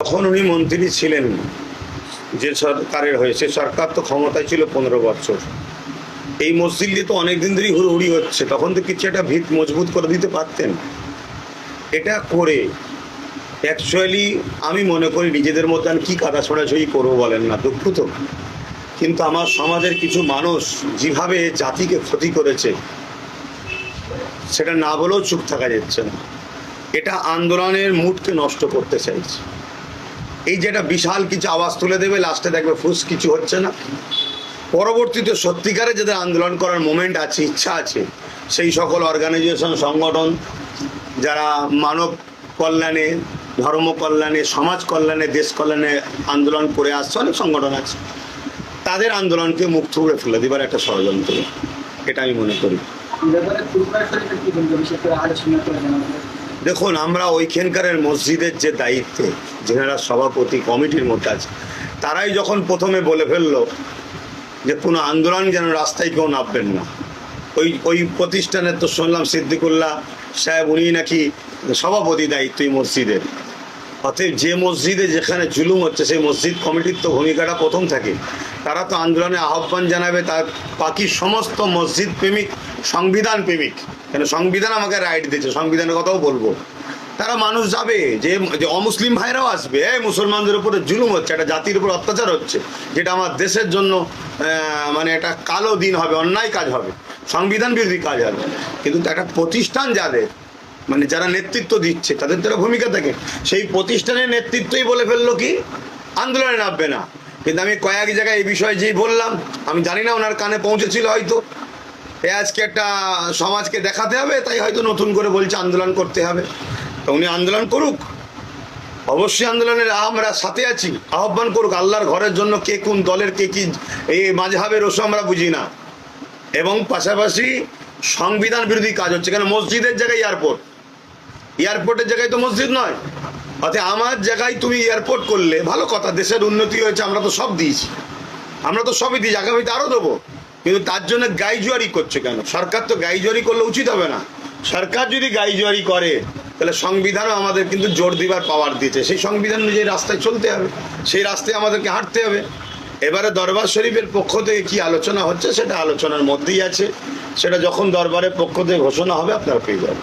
তখন উনি মন্ত্রী ছিলেন যে সরকারের হয়েছে, সরকার তো ক্ষমতায় ছিল 15 বছর। এই মসজিদে তো অনেকদিন ধরেই হুড়োহুড়ি হচ্ছে, তখন তো কিছু একটা ভিত মজবুত করে দিতে পারতেন। এটা করে অ্যাকচুয়ালি আমি মনে করি নিজেদের মধ্যে আমি কী কাদা ছড়াছড়ি করবো বলেন না, দুঃখ তো। কিন্তু আমার সমাজের কিছু মানুষ যেভাবে জাতিকে ক্ষতি করেছে সেটা না বলেও চুপ থাকা যাচ্ছে না। এটা আন্দোলনের মুডকে নষ্ট করতে চাইছে। এই যেটা বিশাল কিছু আওয়াজ তুলে দেবে, লাস্টে দেখবে ফুস কিছু হচ্ছে না। পরবর্তীতে সত্যিকারে যাদের আন্দোলন করার মোমেন্ট আছে, ইচ্ছা আছে, সেই সকল অর্গানাইজেশন, সংগঠন যারা মানব কল্যাণে, ধর্ম কল্যাণে, সমাজ কল্যাণে, দেশ কল্যাণে আন্দোলন করে আসছে, অনেক সংগঠন আছে, তাদের আন্দোলনকে মুখ থুবড়ে ফেলে দেবার একটা ষড়যন্ত্র, এটা আমি মনে করি। দেখুন, আমরা ওইখানকার মসজিদের যে দায়িত্বে, যারা সভাপতি কমিটির মধ্যে আছে, তারাই যখন প্রথমে বলে ফেললো যে কোনো আন্দোলন যেন রাস্তায় কেউ নামবেন না, ওই প্রতিষ্ঠানের তো শুনলাম সিদ্দিকুল্লাহ সাহেব উনি নাকি সভাপতি দায়িত্ব এই মসজিদের। অতএব যে মসজিদে যেখানে জুলুম হচ্ছে সেই মসজিদ কমিটির তো ভূমিকাটা প্রথম থাকে। তারা তো আন্দোলনে আহ্বান জানাবে, তার বাকি সমস্ত মসজিদ প্রেমিক, সংবিধান প্রেমিক, কেন সংবিধান আমাকে রাইট দিয়েছে, সংবিধানের কথাও বলবো। তারা মানুষ যাবে, যে অমুসলিম ভাইরাও আসবে, মুসলমানদের উপরে জুলুম হচ্ছে, একটা জাতির উপর অত্যাচার হচ্ছে, যেটা আমার দেশের জন্য মানে একটা কালো দিন হবে, অন্যায় কাজ হবে, সংবিধান বিরোধী কাজ হবে। কিন্তু একটা প্রতিষ্ঠান যাদের মানে যারা নেতৃত্ব দিচ্ছে তাদের তো ভূমিকা থাকে, সেই প্রতিষ্ঠানের নেতৃত্বই বলে ফেললো কি আন্দোলনে নামবে না। কিন্তু আমি কয়েক জায়গায় এই বিষয়ে যেই বললাম, আমি জানি না ওনার কানে পৌঁছেছিল, হয়তো আজকে একটা সমাজকে দেখাতে হবে, তাই হয়তো নতুন করে বলছে আন্দোলন করতে হবে। তো উনি আন্দোলন করুক, অবশ্যই আন্দোলনের আমরা সাথে আছি, আহ্বান করুক। আল্লাহর ঘরের জন্য কে কোন দলের কে কি এই মাঝহাবের ওসব আমরা বুঝি না। এবং পাশাপাশি সংবিধান বিরোধী কাজ হচ্ছে, কেন মসজিদের জায়গায় এয়ারপোর্ট, এয়ারপোর্টের জায়গায় তো মসজিদ নয়। অর্থাৎ আমার জায়গায় তুমি এয়ারপোর্ট করলে ভালো কথা, দেশের উন্নতি হয়েছে, আমরা তো সব দিয়েছি, আমরা তো সবই দিয়েছি, আগামীতে আরও দেবো। কিন্তু তার জন্য গাইজুয়ারি করছে কেন? সরকার তো গাইজুয়ারি করলে উচিত হবে না। সরকার যদি গাইজুয়ারি করে তাহলে সংবিধানও আমাদের কিন্তু জোর দিবার পাওয়ার দিয়েছে, সেই সংবিধান অনুযায়ী রাস্তায় চলতে হবে, সেই রাস্তায় আমাদেরকে হাঁটতে হবে। এবারে দরবার শরীফের পক্ষ থেকে কি আলোচনা হচ্ছে সেটা আলোচনার মধ্যেই আছে, সেটা যখন দরবারের পক্ষ থেকে ঘোষণা হবে আপনারা পেয়ে যাবেন।